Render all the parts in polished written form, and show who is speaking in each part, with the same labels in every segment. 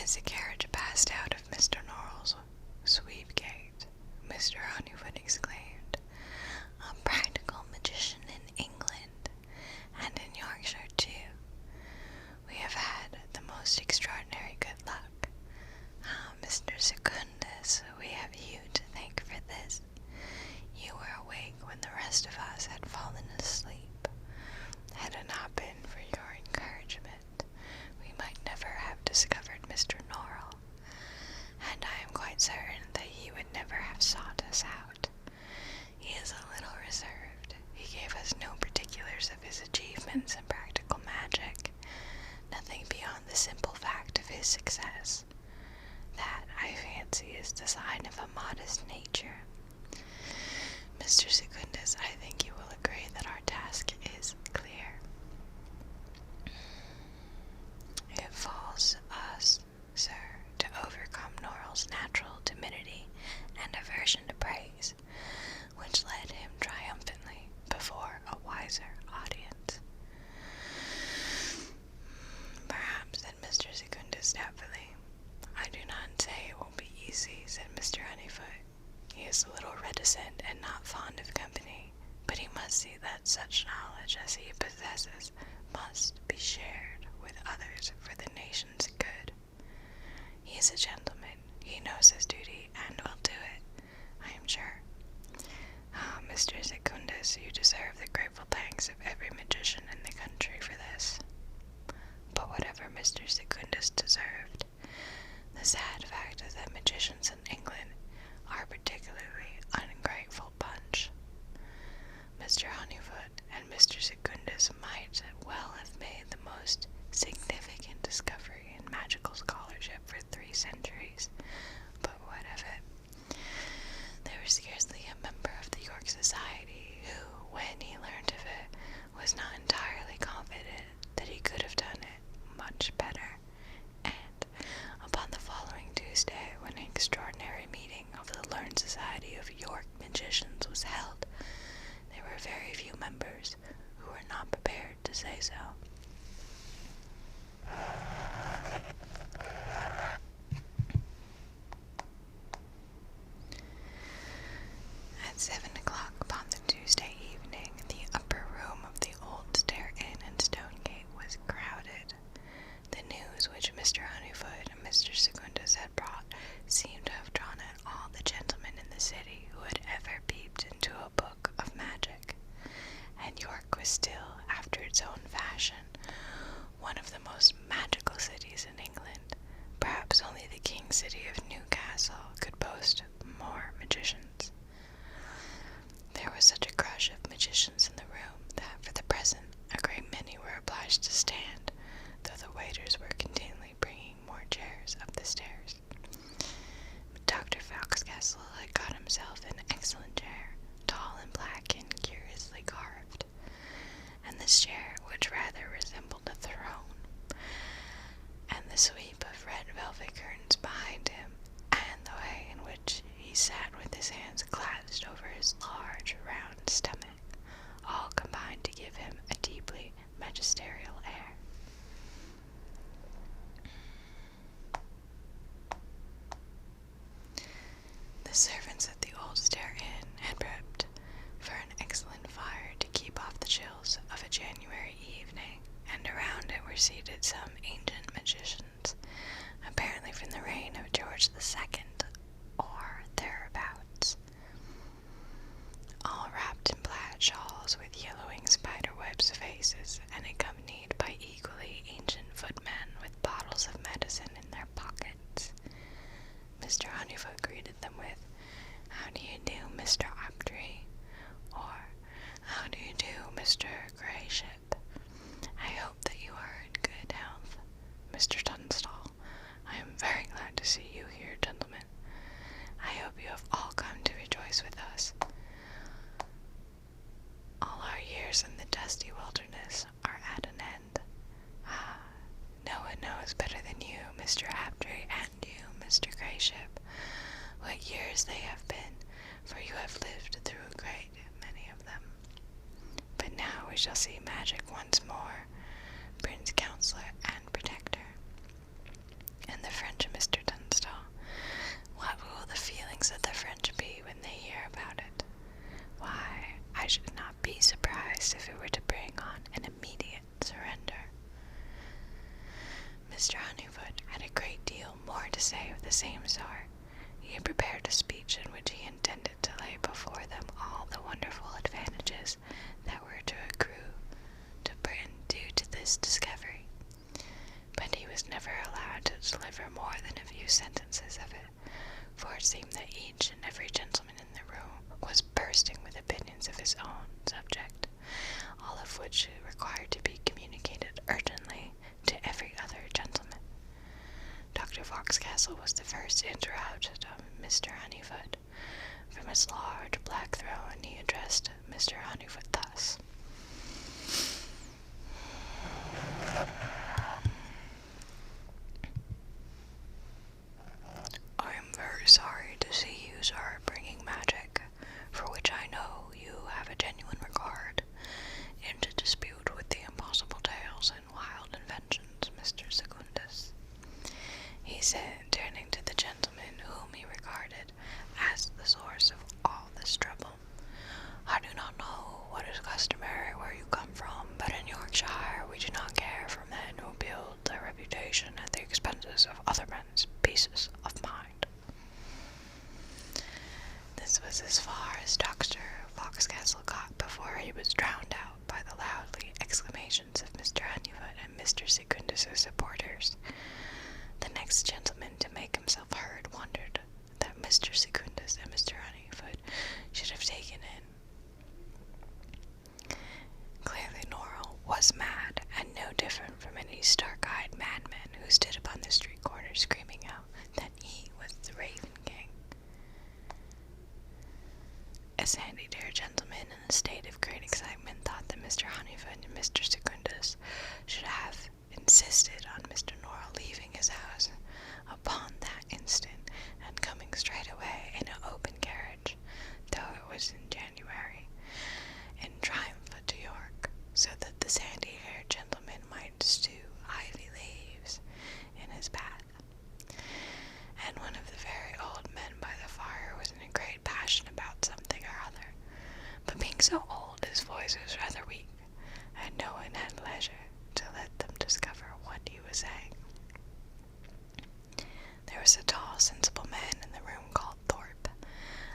Speaker 1: As the carriage passed out of Mr. Norrell's sweep gate, Mr. Honeywood exclaimed, "A practical magician in England, and in Yorkshire too. We have had the most extraordinary good luck. Ah, Mr. Secundus, we have you to thank for this. You were awake when the rest of us had fallen asleep. Had it not been for your encouragement, we might never have discovered Mr. Norrell, and I am quite certain that he would never have sought us out. He is a little reserved. He gave us no particulars of his achievements in practical magic, nothing beyond the simple fact of his success. That, I fancy, is the sign of a modest nature. Mr. Secundus, I think you will agree that our task is clear. It falls us, sir, to overcome Norrell's natural timidity and aversion to praise, which led him triumphantly before a wiser audience." "Perhaps," said Mr. Secundus doubtfully. "I do not say it will be easy," said Mr. Honeyfoot. "He is a little reticent and not fond of company, but he must see that such knowledge as he possesses must be shared with others for the nation's good. He is a gentleman. He knows his duty and will do it, I am sure. Ah, Mr. Secundus, you deserve the grateful thanks of every magician in the country for this." But whatever Mr. Secundus deserved, the sad fact is that magicians in England are a particularly ungrateful bunch. Mr. Honeyfoot and Mr. Secundus might well have made the most significant discovery in magical scholarship for 3 centuries, but what of it? There was scarcely a member of the York Society who, when he learned of it, was not entirely confident that he could have done it much better, and upon the following Tuesday, when an extraordinary meeting of the Learned Society of York Magicians was held, there were very few members who were not prepared to say so. At 7 o'clock upon the Tuesday evening, the upper room of the Old Stair Inn in Stonegate was crowded. The news which Mr. Honeyfoot and Mr. Secundus had brought seemed to have drawn in all the gentlemen in the city who had ever peeped into a book of magic, and York was still, after its own fashion, one of the most magical cities in England. Perhaps only the king city of Newcastle could boast more magicians. There was such a crush of magicians in the room that, for the present, a great many were obliged to stand, though the waiters were continually bringing more chairs up the stairs. But Dr. Foxcastle had got himself an excellent chair, tall and black and curiously carved, and this chair, which rather resembled a throne, and the sweep of red velvet curtains behind him, and the way in which he sat with his hands clasped over his large, round stomach, all combined to give him a deeply magisterial air. The servants at the Old Stair Inn had prepped for an excellent fire to keep off the chills of a January evening, and around it were seated some ancient magicians, apparently from the reign of George II, or thereabouts, all wrapped in plaid shawls with yellowing spider-webs faces, and accompanied by equally ancient footmen with bottles of medicine in their pockets. Mr. Honeyfoot greeted them with, "How do you do, Mr. Octree?" or, "How do you do, Mr. Grayship? I hope that you are in good health. Mr. Tunstall, I am very glad to see you here, gentlemen. I hope you have all come to rejoice with us. All our years in the dusty wilderness are at an end. Ah, no one knows better than you, Mr. Aptree, and you, Mr. Grayship, what years they have been, for you have lived through a great many of them. But now we shall see magic once more, Prince Counselor and Protector, and the French sour, he had prepared a speech in which he intended to lay before them all the wonderful advantages that were to accrue to Britain due to this discovery, but he was never allowed to deliver more than a few sentences of it, for it seemed that each and every gentleman in the room was bursting with opinions of his own subject, all of which required to be communicated urgently to every other gentleman. Dr. Foxcastle was the first to interrupt Mr. Honeyfoot. From his large black throne he addressed Mr. Honeyfoot thus. I am very sorry to see you, sir, bringing magic, for which I know you have a genuine regard, into dispute with the impossible tales and wild inventions, Mr. Secundus, he said, turning to the gentleman whom he regarded as the source of all this trouble. I do not know what is customary where you come from, but in Yorkshire we do not care for men who build their reputation at the expenses of other men's pieces of mind. This was as far as Dr. Foxcastle got before he was drowned out by the loudly exclamations of Mr. Honeyfoot and Mr. Secundus's supporters. The next gentleman to make himself heard wondered that Mr. Secundus and Mr. Honeyfoot should have taken in. Clearly Norrell was mad, and no different from any stark-eyed madman who stood upon the street corner screaming out that he was the Raven King. A sandy-haired gentleman in a state of great excitement thought that Mr. Honeyfoot and Mr. Secundus should have insisted on Mr. Norrell leaving his house upon that instant and coming straight away in an open carriage, though it was in January, in triumph to York, so that the sandy-haired gentleman might stew ivy leaves in his bath. And one of the very old men by the fire was in a great passion about something or other, but being so old his voice was rather weak, and no one had leisure to let them discover what he was saying. There was a tall, sensible man in the room called Thorpe,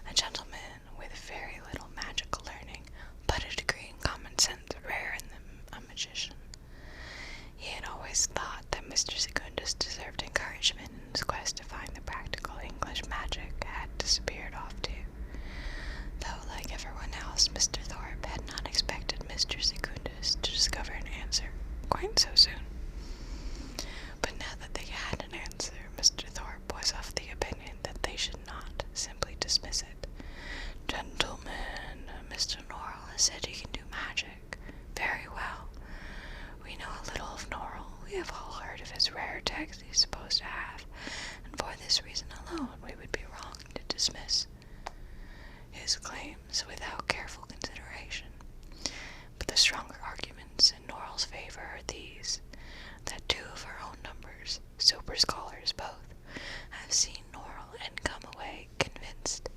Speaker 1: a gentleman with very little magical learning, but a degree in common sense rare in a magician. He had always thought that Mr. Secundus deserved encouragement in his quest to find the practical English magic had disappeared off too, though, like everyone else, Mr. Thorpe had not expected Mr. Secundus to discover an answer quite so soon. But now that they had an answer, Mr. Thorpe was of the opinion that they should not simply dismiss it. Gentlemen, Mr. Norrell has said he can do magic. Very well. We know a little of Norrell. We have all heard of his rare text he's supposed to have, and for this reason alone we would be wrong to dismiss his claims without careful consideration. But the stronger arguments in Norrell's favor are these, that two of our own numbers, sober scholars both, have seen Norrell and come away convinced.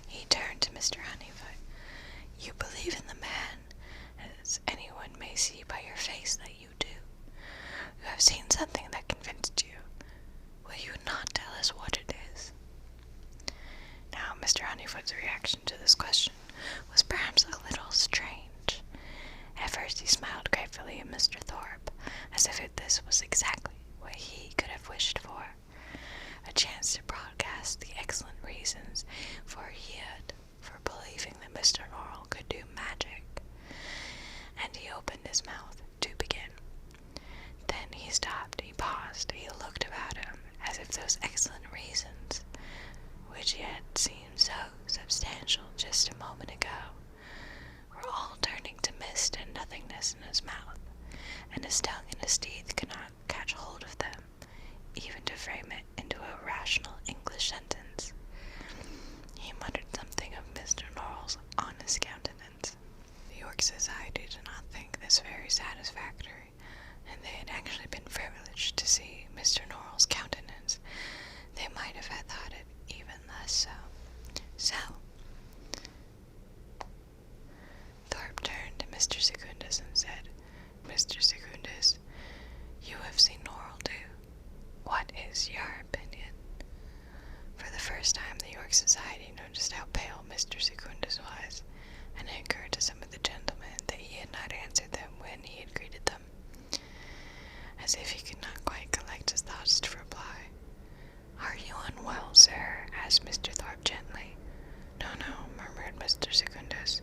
Speaker 1: He turned to Mr. Honeyfoot. You believe in the man, as anyone may see by your face that you do. You have seen something that convinced you. Will you not tell us what it is? Now, Mr. Honeyfoot's reaction to this question was perhaps a little strange. At first he smiled gratefully at Mr. Thorpe, as if this was exactly what he could have wished for, a chance to broadcast the excellent reasons he had for believing that Mr. Norrell could do magic. And he opened his mouth to begin. Then he stopped, he paused, he looked about him, as if those excellent reasons, which he had seemed so substantial just a moment ago, were all turning to mist and nothingness in his mouth, and his tongue and his teeth could not catch hold of them, even to frame it into a rational English sentence. He muttered something of Mr. Norrell's honest countenance. The York Society did not think this very satisfactory, and they had actually been privileged to see Mr. Norrell's countenance. They might have had thought it even less so. So, Thorpe turned to Mr. Secundus and said, Mr. Secundus, you have seen Norrell too. is your opinion? For the first time, the York Society noticed how pale Mr. Secundus was, and it occurred to some of the gentlemen that he had not answered them when he had greeted them. As if he could not quite collect his thoughts to reply. "Are you unwell, sir?" asked Mr. Thorpe gently. "No, no," murmured Mr. Secundus.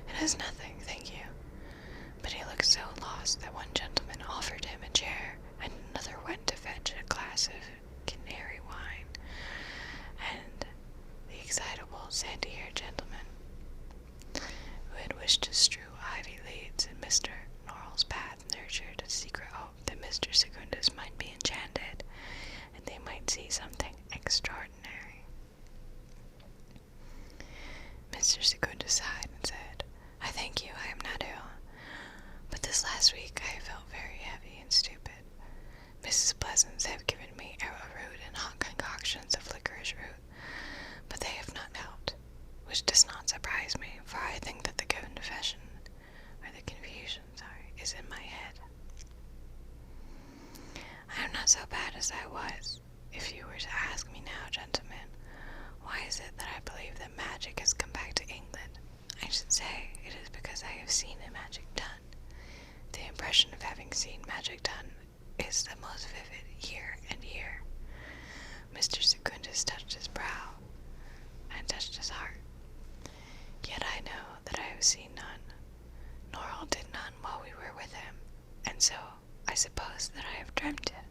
Speaker 1: "It is nothing, thank you." But he looked so lost that one gentleman offered him a chair, and another went to fetch a glass of canary wine, and the excitable, sandy-haired gentleman, who had wished to strew ivy leaves in Mr. Norrell's path, nurtured a secret hope that Mr. Secundus might be enchanted, and they might see something extraordinary. Mr. Secundus sighed and said, "I thank you, I am not ill. But this last week I have felt very heavy and stupid. Mrs. Pleasance have given me arrowroot and hot concoctions of licorice root, but they have not helped, which does not surprise me, for I think that the confusion is in my head. I am not so bad as I was. If you were to ask me now, gentlemen, why is it that I believe that magic has come back to England, I should say it is because I have seen magic done. The impression of having seen magic done is the most vivid year and year." Mr. Secundus touched his brow and touched his heart. "Yet I know that I have seen none. Norrell did none while we were with him, and so I suppose that I have dreamt it."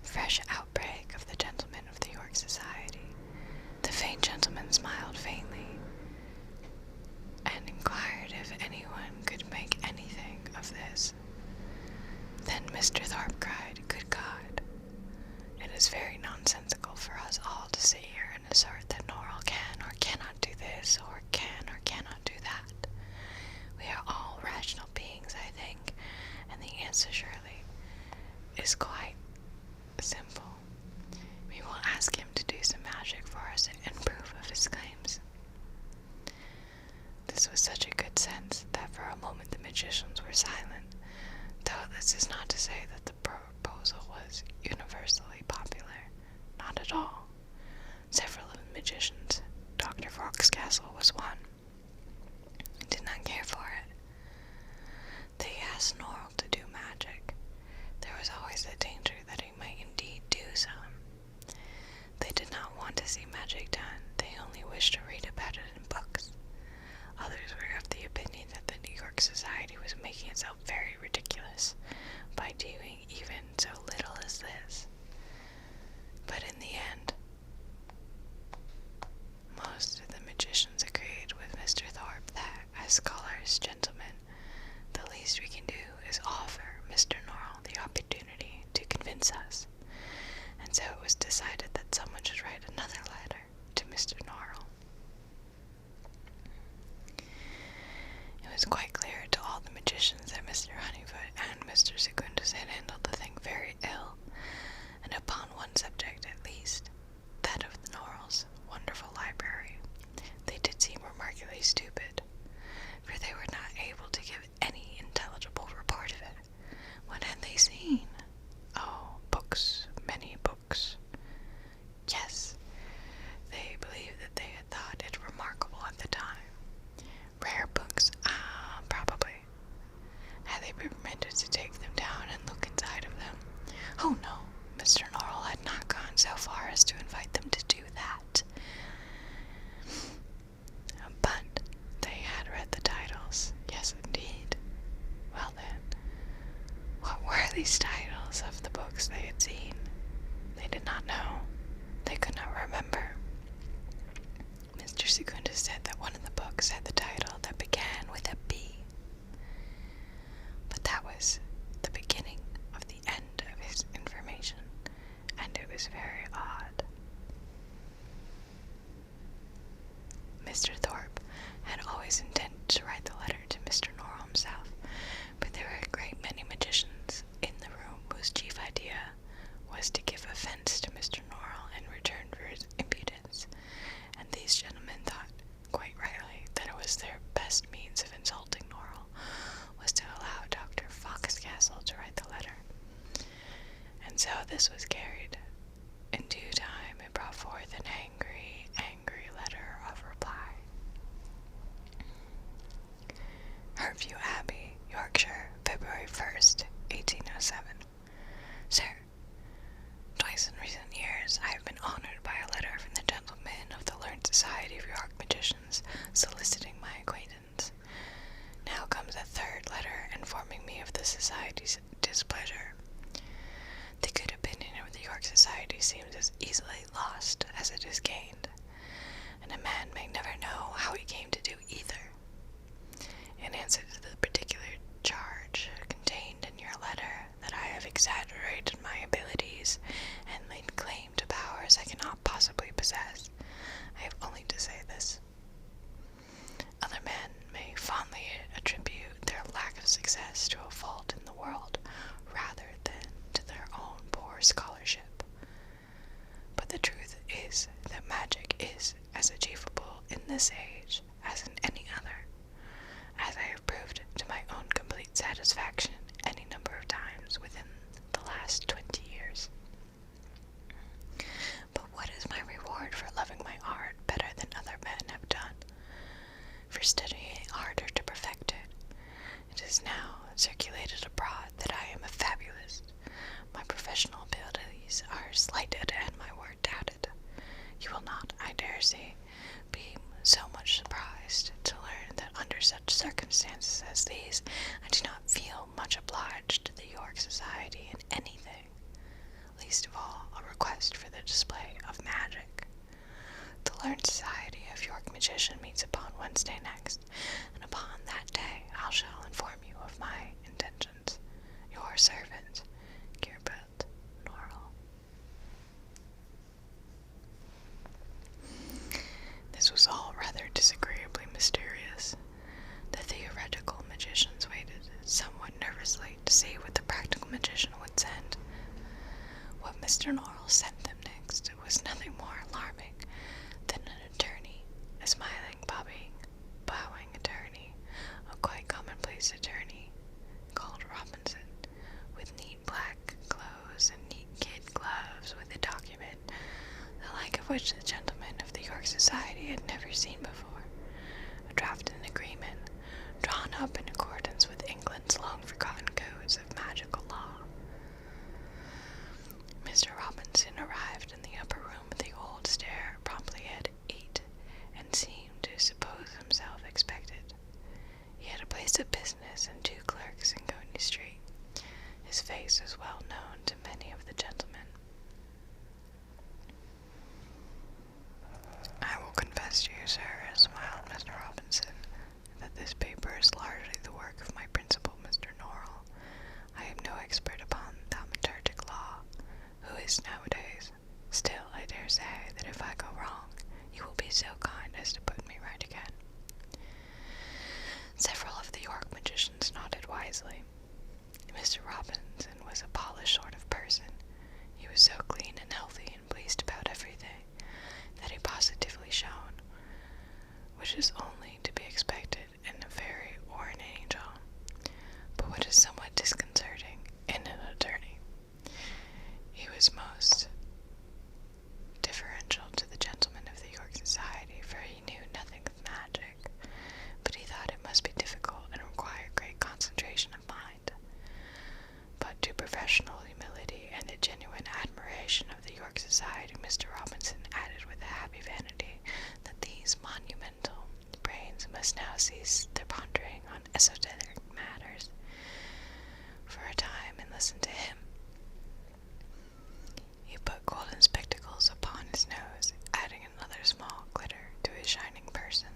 Speaker 1: Fresh outbreak of the gentlemen of the York Society. The faint gentleman smiled faintly, and inquired if anyone could make anything of this. Then Mr. Thorpe cried, "Good God! It is very nonsensical for us all to sit here and assert that Norrell can or cannot do this, or cannot do that. We are all rational beings, I think, and the answer surely is quite simple. We will ask him to do some magic for us in proof of his claims." This was such a good sense that for a moment the magicians were silent, though this is not to say that the proposal was universally popular. Not at all. Several of the magicians, Dr. Foxcastle was one, did not care for it. They asked Norrell to do magic. There was always the danger that he might indeed do some. They did not want to see magic done, they only wished to read about it in books. Others were of the opinion that the New York Society was making itself very ridiculous by doing even so little as this. But in the end, most of the magicians agreed with Mr. Thorpe that, as scholars, gentlemen, the least we can do is offer Mr. Norrell the opportunity to convince us, and so it was decided that someone should write another letter to Mr. Norrell. It was quite clear to all the magicians that Mr. Honeyfoot and Mr. Secundus had handled the thing very ill, and upon one subject at least, that of Norrell's wonderful library, they did seem remarkably stupid, for they were not able to give any intelligible report of it. What had they seen? Oh, books, many books. Yes, they believed that they had thought it remarkable at the time. Rare books, probably. Had they been permitted to take them down and look inside of them? Oh no, Mr. Norrell had not gone so far as to invite them to do that. But they had read the titles, yes indeed. Well then, what were these titles of the books they had seen? They did not know. They could not remember. Mr. Secundus said that one of the books had the title that began with a B. But that was the beginning of the end of his information, and it was very odd. Mr. Thorpe had always intended to write the letter to Mr. Norrell himself, but there were a great many magicians in the room whose chief idea was to give offense to Mr. Norrell in return for his impudence, and these gentlemen thought, quite rightly, that it was their best so this was carried. In due time, it brought forth an angry, angry letter of reply. Herview Abbey, Yorkshire, February 1st, 1807. Sir, twice in recent years I have been honored by a letter from the gentlemen of the Learned Society of York Magicians, soliciting my acquaintance. Now comes a third letter informing me of the Society's displeasure. The good opinion of the York Society seems as easily lost as it is gained, and a man may never know how he came to do either. In answer to the particular charge contained in your letter that I have exaggerated my abilities and laid claim to powers I cannot possibly possess, I have only to say this. Other men may fondly attribute their lack of success to a fault in the world rather than to their own poor scholarship. But the truth is that magic is as achievable in this age as in any other, as I have proved to my own complete satisfaction any number of times within the last 20 years. But what is my reward for loving my art better than other men have done? For studying it harder to perfect it. It is now circulated abroad that I am a fabulist. My professional abilities are slighted and my word doubted. You will not, I dare say, be so much surprised to learn that under such circumstances as these, I do not feel much obliged to the York Society in anything, least of all a request for the display of magic. The Learned Society of York Magician meets upon Wednesday next, and upon that day I shall inform you of my intentions. Your servant, Gearbert Norrell. This was all rather disagreeably mysterious. The theoretical magicians waited somewhat nervously to see what the practical magician would send. What Mr. Norrell sent them next was nothing more alarming than an attorney, a smiling, bowing attorney, a quite commonplace attorney, called Robinson, with neat black clothes and neat kid gloves, with a document, the like of which the gentlemen of the York Society had never seen before, a drafted agreement, drawn up in accordance with England's long-forgotten codes of magical law. Mr. Robinson arrived in the upper room of the old stair promptly at 8, and seemed to suppose himself expected. He had a place of business and 2 clerks in Coney Street. His face was well known to many of the gentlemen. I will confess to you, sir, smiled Mr. Robinson, that this paper is largely the work of my principal, Mr. Norrell. I am no expert upon thaumaturgic law, who is nowadays. Still, I dare say that if I go wrong, you will be so kind as to put me right again. Several of the York magicians nodded wisely. Mr. Robinson was a polished sort of person. He was so clean and healthy and pleased about everything that he positively shone, which is only to be expected in a fairy or an angel. But what is somewhat disconcerting in an attorney, he was most deferential to the gentlemen of the York Society, for he knew nothing of magic, but he thought it must be difficult and require great concentration of mind. But to professional humility and a genuine admiration of the York Society, Mr. Robinson added with a happy vanity that these monumental brains must now cease their pondering on esoteric matters for a time and listen to him. He put golden spectacles upon his nose, adding another small glitter to his shining person.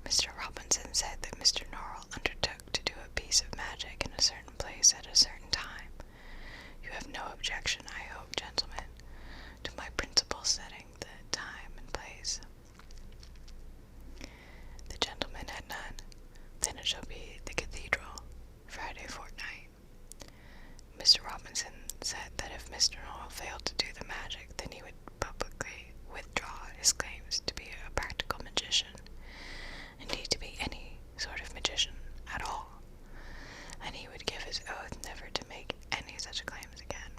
Speaker 1: Mr. Robinson said that Mr. Norrell undertook to do a piece of magic in a certain place at a certain time. You have no objection, I hope, gentlemen, to my principal setting the time and place. The gentleman had none. Then it shall be the cathedral, Friday fortnight. Mr. Robinson said that if Mr. Norrell failed to do the magic, then he would publicly withdraw his claims to be a practical magician, indeed to be any sort of magician at all, and he would give his oath never to make any such claims again.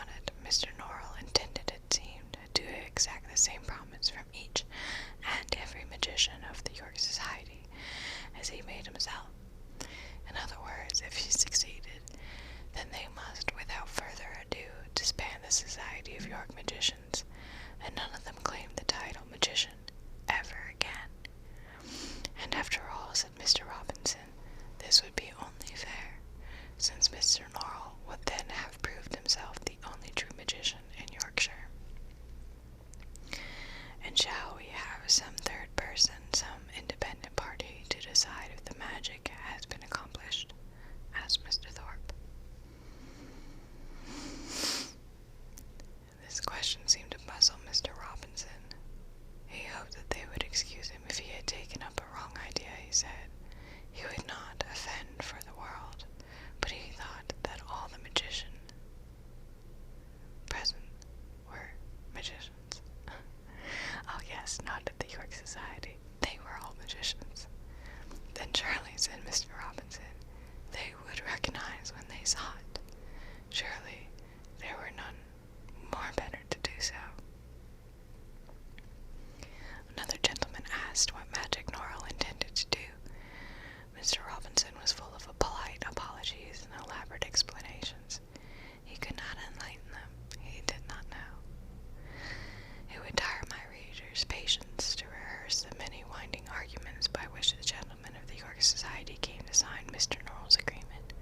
Speaker 1: about it, Mr. Norrell intended, it seemed, to exact the same promise from each and every magician of the York Society as he made himself. In other words, if he succeeded, then they must, without further ado, disband the Society of York Magicians, and none of them claim the title magician ever again. And after all, said Mr. Robinson, this would be only fair, since Mr. Norrell would then have proved himself the only true magician in Yorkshire. And shall we have some third person, some independent party, to decide if the magic has been accomplished? Asked Mr. Thorpe. This question seemed to puzzle Mr. Robinson. He hoped that they would excuse him if he had taken up a wrong idea, he said. He would not offend for the world, but he thought that all the magicians present were magicians. Oh yes, not at the York Society. They were all magicians. Then surely, said Mr. Robinson, they would recognize when they saw it. Surely there were none more better to do so. Another gentleman asked what magic Norrell intended to do. Mr. Robinson was full of polite apologies and elaborate explanations. He could not enlighten them. He did not know. It would tire my readers' patience to rehearse the many winding arguments by which the gentlemen of the York Society came to sign Mr. Norrell's agreement.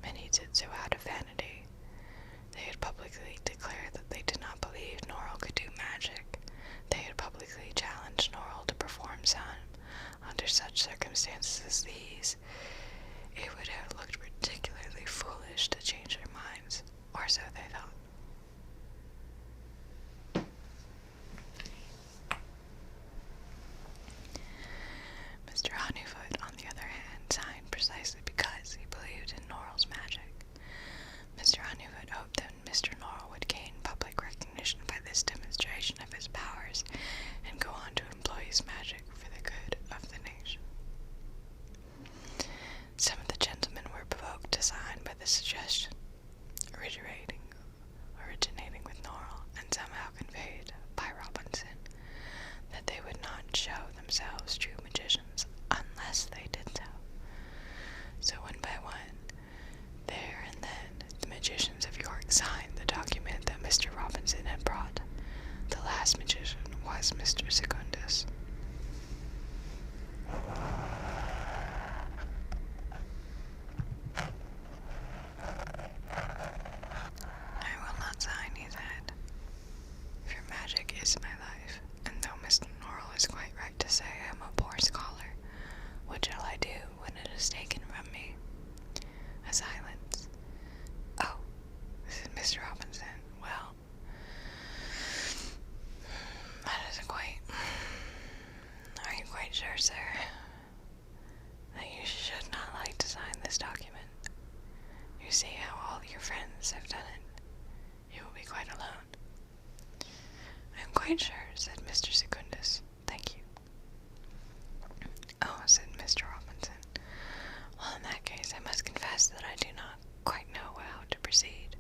Speaker 1: Many did so out of vanity. They had publicly declared that they did not believe Norrell could do magic. They had publicly challenged Norrell to perform some. Under such circumstances as these, it would have looked particularly foolish to change their minds, or so they thought. Mr. Honeyfoot, on the other hand, signed precisely because he believed in Norrell's magic. Mr. Honeyfoot hoped that Mr. Norrell would gain public recognition by this demonstration of his powers, and go on to employ his magic for the good of the nation. Some of the gentlemen were provoked to sign by the suggestion, originating with Norrell, and somehow conveyed by Robinson, that they would not show themselves true magicians unless they did so. So one by one, there and then, the magicians of York signed the document that Mr. Robinson had brought. The last magician was Mr. Secundus. I will not sign, he said. If your magic is my life, and though Mr. Norrell is quite right to say I am a poor scholar, what shall I do when it is taken from me? A silence. Oh, said Mr. Robinson. Well, that isn't quite... Are you quite sure, sir, that you should not like to sign this document? You see how all your friends have done it. You will be quite alone. I am quite sure, said Mr. Secundus. Thank you. Oh, said Mr. Robinson. Well, in that case, I must confess that I do not quite know how to proceed.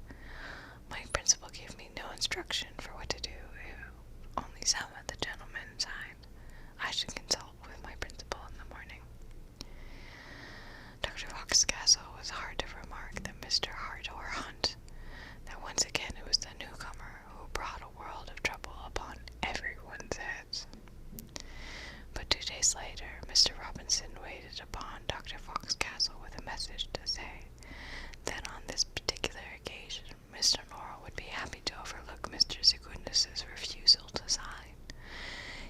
Speaker 1: My principal gave me no instruction for what to do. Only some of the gentlemen signed. I should consult with my principal in the morning. Dr. Foxcastle was hard to remark that Mr. Hart or Hunt, that once again it was the newcomer who brought a world of trouble upon everyone's heads. But 2 days later, Mr. Robinson waited upon Dr. Foxcastle with a message to say that on this particular occasion, Mr. Norrell would be happy to overlook Mr. Secundus's refusal to sign.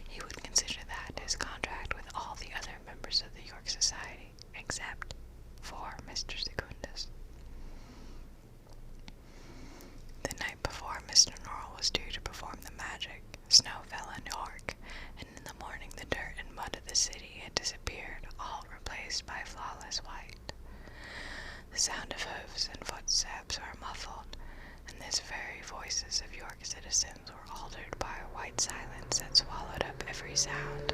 Speaker 1: He would consider that his contract with all the other members of the York Society, except for Mr. Secundus. The night before Mr. Norrell was due to perform the magic, snow fell in York, and in the morning the dirt and mud of the city had disappeared, all replaced by flawless white. The sound of hoofs and footsteps were muffled, and the very voices of York citizens were altered by a white silence that swallowed up every sound.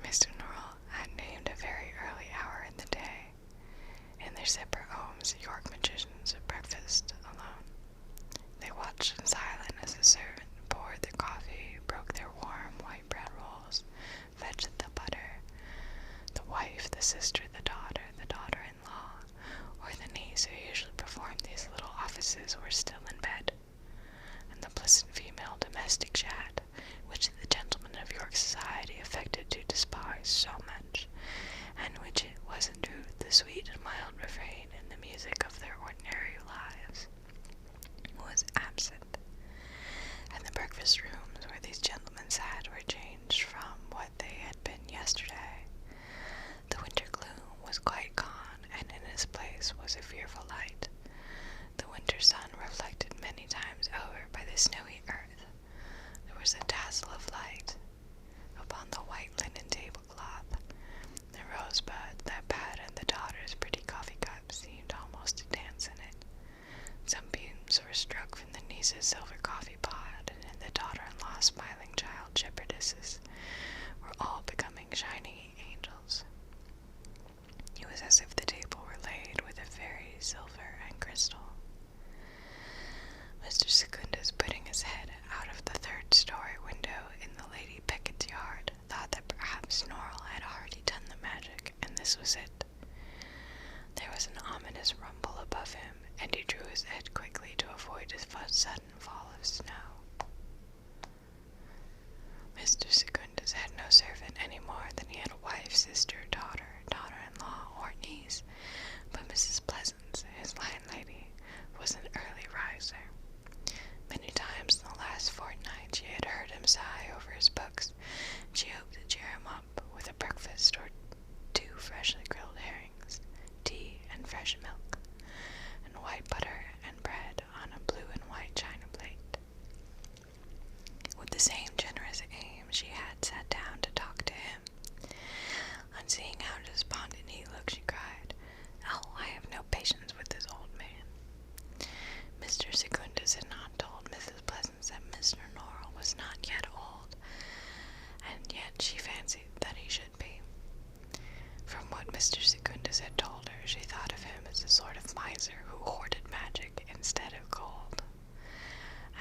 Speaker 1: Mr. Norrell had named a very early their separate homes, the York magicians at breakfast alone. They watched in silence as the servant poured their coffee, broke their warm white bread rolls, fetched the butter. The wife, the sister, the daughter-in-law, or the niece who usually performed these little offices were still in bed, and the pleasant female domestic chat, which the gentlemen of York society affected to despise so much, and which it was in truth the sweet and mild refrain in the music of their ordinary lives, was absent, and the breakfast rooms where these gentlemen sat were changed from what they had been yesterday. The winter gloom was quite gone, and in its place was a fearful light, the winter sun reflected many times over by the snowy earth. There was a dazzle of light upon the white linen tablecloth. The rosebud that patted the daughter's pretty coffee cup seemed almost to dance in it. Some beams were struck from the niece's silver coffee pot, and in the daughter-in-law's smiling child shepherdesses were all becoming shining angels. It was as if the table were laid with a fairy silver and crystal. Mr. Secundus, putting his head out of the third-story window in the Lady Pickett's yard, thought that perhaps Norrell had already done the magic, and this was it. There was an ominous rumble above him, and he drew his head quickly to avoid a sudden fall of snow. Mr. Secundus had no servant any more than he had a wife, sister, daughter-in-law, or niece, but Mrs. Pleasance, his landlady, was an early riser. Many times in the last fortnight she had heard him sigh over his books, and she hoped to cheer him up with a breakfast or two freshly grilled herrings, tea and fresh milk, and white butter and bread on a blue and white china plate. With the same generous aim she had sat down to talk to him. On seeing how despondent he looked, she cried, "Oh, I have no patience with this old man." Mr. Secundus had not told Mrs. Pleasance that Mr. Norrell was not yet old, and yet she fancied that he should be. From what Mr. Secundus had told her, she thought of him as a sort of miser who hoarded magic instead of gold.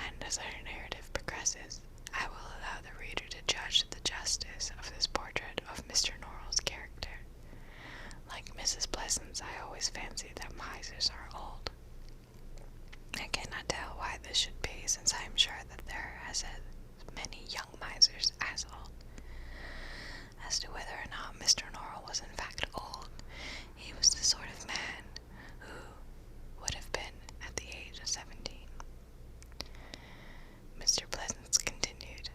Speaker 1: And as our narrative progresses, I will allow the reader to judge the justice of this portrait of Mr. Norrell's character. Like Mrs. Pleasance, I always fancy that misers are old. I cannot tell why this should be, since I am sure that there are as many young misers as old. As to whether or not Mr. Norrell was in fact old, he was the sort of man who would have been at the age of 17. Mr. Pleasance continued.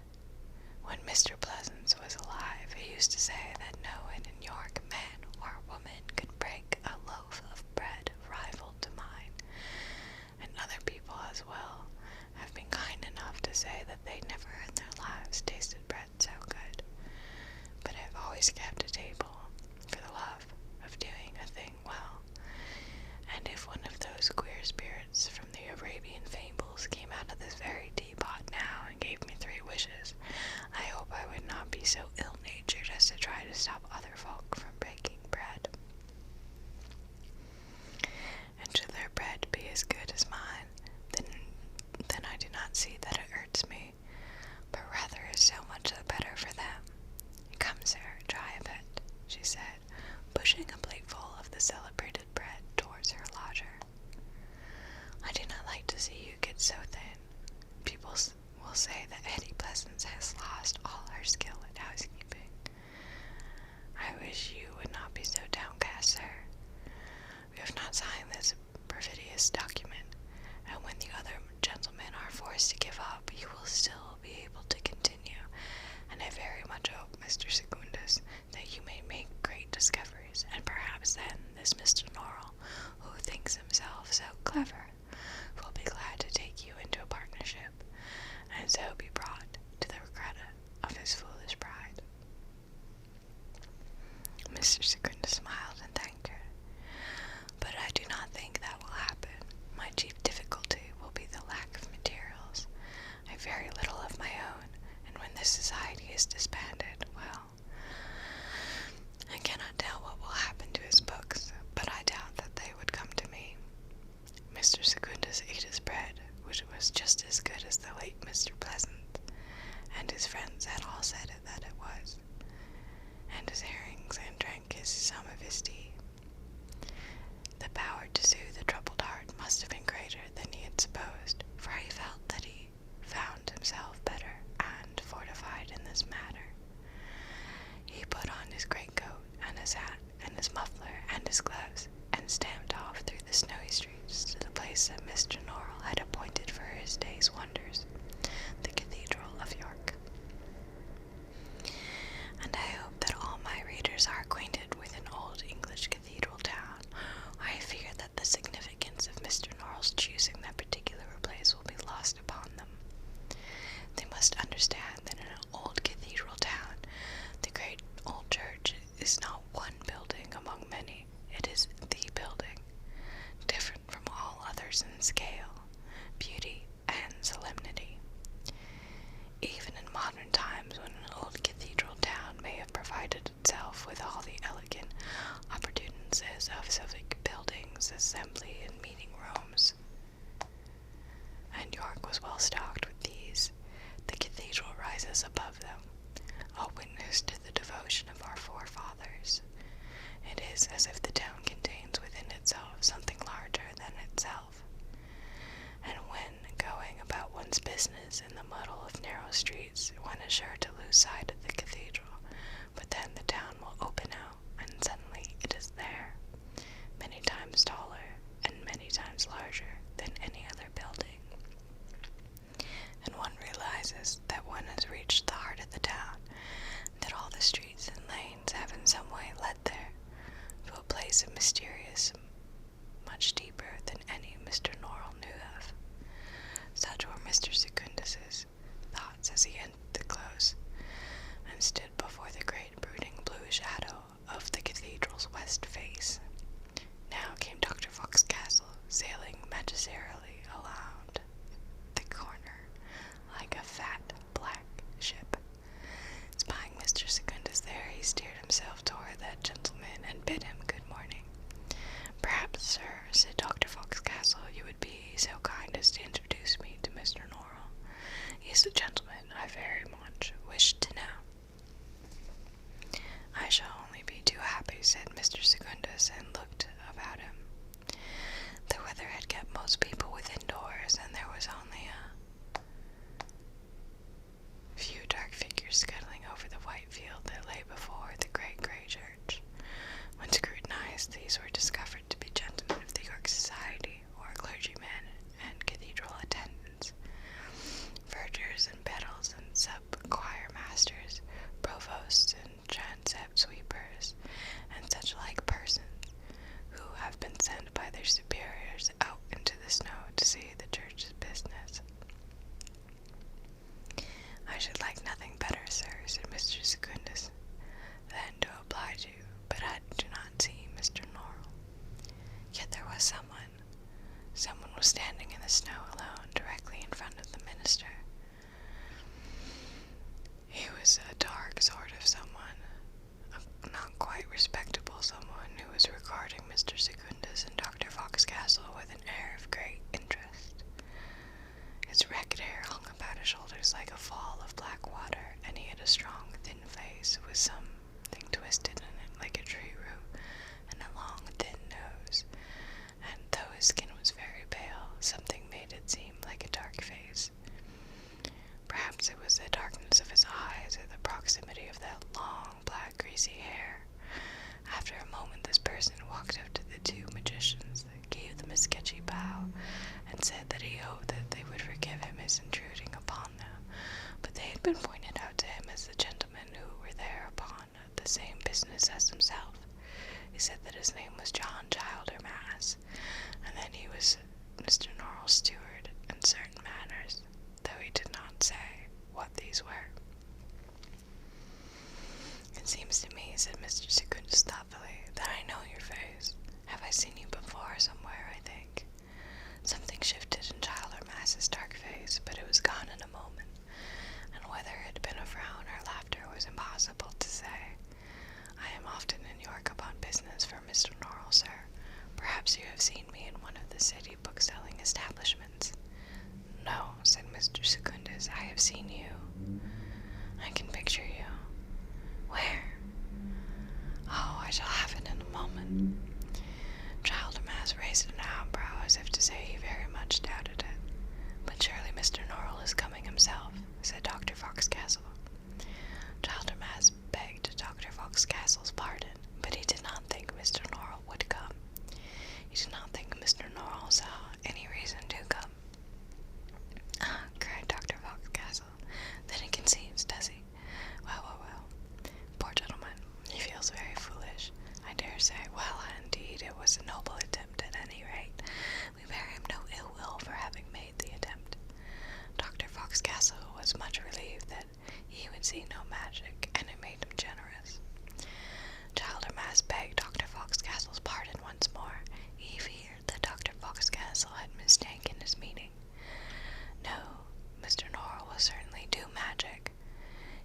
Speaker 1: When Mr. Pleasance was alive, he used to say that no one in York, man or woman, could break a loaf of bread rival to mine, and other people as well have been kind enough to say that they never in their lives tasted bread so good, but have always kept a table for the love of doing a thing well. And if one of those queer spirits from the Arabian fables came out of this very teapot now and gave me 3 wishes, I hope I would not be so ill-natured as to try to stop other folk from breaking bread. And should their bread be as good as mine, then I do not see that it hurts me, but rather is so much the better for them. Come, sir, try a bit, she said, pushing a plateful of the celebrated bread towards her lodger. I do not like to see you get so thin. People will say that Hetty Pleasance has lost all her skill at housekeeping. I wish you would not be so downcast, sir. We have not signed this perfidious document, and when the other gentlemen are forced to give up, you will still be able to continue, and I very much hope, Mr. Secundus, that you may make great discoveries, and perhaps then this Mr. Norrell, who thinks himself so clever, will be glad to take you into a partnership, and so be brought to the regret of his foolish pride. Mr. Secundus smiled and thanked her. But I do not think that will happen. My chief difficulty will be the lack of materials. I have very little of my own, and when this society is disbanded, well, I cannot tell what will happen to his books, but I doubt that they would assembly and meeting rooms, and York was well stocked with these. The cathedral rises above them, a witness to the devotion of our forefathers. It is as if the town contains within itself something larger than itself, and when going about one's business in the muddle of narrow streets, one is sure to lose sight of the cathedral, but then the town will open out, and suddenly it is there, many times taller and many times larger than any other building, and one realizes that one has reached the heart of the town, that all the streets and lanes have in some way led there, to a place of mysterious, much deeper than any Mr. Norrell knew of. Such were Mr. Secundus's thoughts as he entered the close, and stood before the great brooding blue shadow of the cathedral's west face. Now came Dr. Foxcastle, sailing magisterially around the corner, like a fat, black ship. Spying Mr. Secundus there, he steered himself toward that gentleman and bid him good morning. "Perhaps, sir," said Dr. Foxcastle, "you would be so kind as to introduce me to Mr. Norrell. He is a gentleman I very much wish to know." "I shall only be too happy," said Mr. Secundus, and looked about him. The weather had kept most people within doors, and there was only a few dark figures scuttling over the white field that lay before the great grey church. When scrutinized, these were discovered to be gentlemen of the York Society, or clergymen and cathedral attendants, vergers and pedals and sub-choir masters, provosts and transept sweepers, and such like persons, who have been sent by their superiors out into the snow to see the church's business. "I should like nothing better, sir," said Mr. Secundus, "than to oblige you, but I do not see Mr. Norrell." Yet there was someone. Someone was standing in the snow alone, directly in front of the minister. He was a dark sort of someone, a not quite respectable someone, who was regarding Mr. Secundus and Dr. Foxcastle with an air of great interest. His ragged hair hung about his shoulders like a fall of black water, and he had a strong, thin face with something twisted in it like a tree root, and a long, thin nose, and though his skin was very pale, something made it seem like a dark face. Perhaps it was the darkness of his eyes, or the proximity of that long, black, greasy hair. After a moment, this person walked up to the two magicians, gave them a sketchy bow, and said that he hoped that they would forgive him his intruding upon them, but they had been pointed out to him as the gentlemen who were there upon the same business as himself. He said that his name was John Childermass, and that he was Mr. Norrell's steward in certain matters, though he did not say what these were. "It seems to me," said Mr. Secundus thoughtfully, "that I know your face. Have I seen you before somewhere, I think?" Something shifted in Childermass's dark face, but it was gone in a moment, and whether it had been a frown or laughter was impossible to say. "I am often in York upon business for Mr. Norrell, sir. Perhaps you have seen me in one of the city bookselling establishments." "No," said Mr. Secundus, "I have seen you. I can picture you." "Where?" "Oh, I shall have it in a moment." Childermass raised an eyebrow as if to say he very much doubted it. "But surely Mr. Norrell is coming himself," said Dr. Foxcastle. Childermass begged Dr. Foxcastle's pardon, but he did not think Mr. Norrell would come. He did not think Mr. Norrell saw any reason to come. "Ah," cried Dr. Foxcastle, "then he conceives, does he? Well, well, well. Poor gentleman, he feels very foolish, I dare say. Well, indeed, it was a noble attempt at any rate. We bear him no ill will for having made the attempt." Dr. Foxcastle was much relieved that he would see no magic, and it made him generous. Childermass begged Dr. Foxcastle's pardon once more. He feared that Dr. Foxcastle had mistaken his meaning. No, Mr. Norrell would certainly do magic.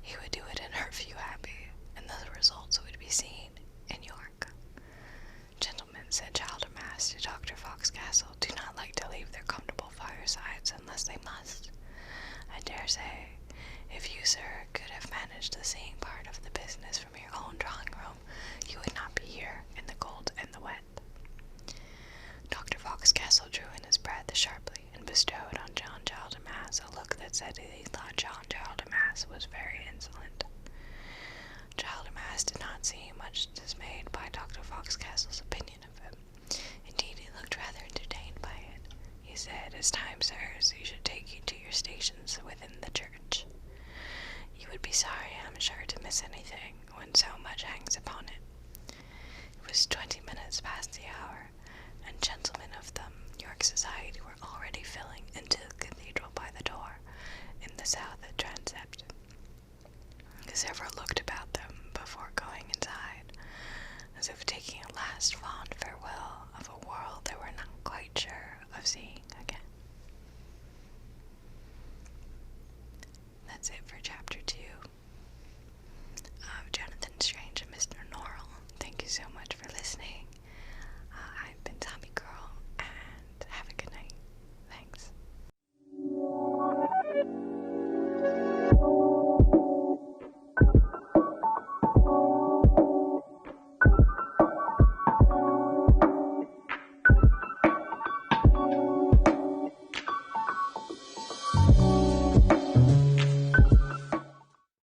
Speaker 1: He would do it in her view happy, and the results would be seen in York. "Gentlemen," said Childermass, guests to Dr. Fox Castle do not like to leave their comfortable firesides unless they must. I dare say, if you, sir, could have managed the seeing part of the business from your own drawing room, you would not be here in the cold and the wet. Dr. Fox Castle drew in his breath sharply and bestowed on John Jaldermass a look that said that he thought John Jaldermass was very insolent. Jaldermass did not seem much dismayed by Dr. Fox Castle's opinion of him. Indeed, he looked rather entertained by it. He said, "As time, sirs, you should take you to your stations within the church. You would be sorry, I'm sure, to miss anything when so much hangs upon it." It was 20 minutes past the hour, and gentlemen of the York Society were already filing into the cathedral by the door in the south transept. Several looked about them before going inside, as if taking a last fond farewell of a world they were not quite sure of seeing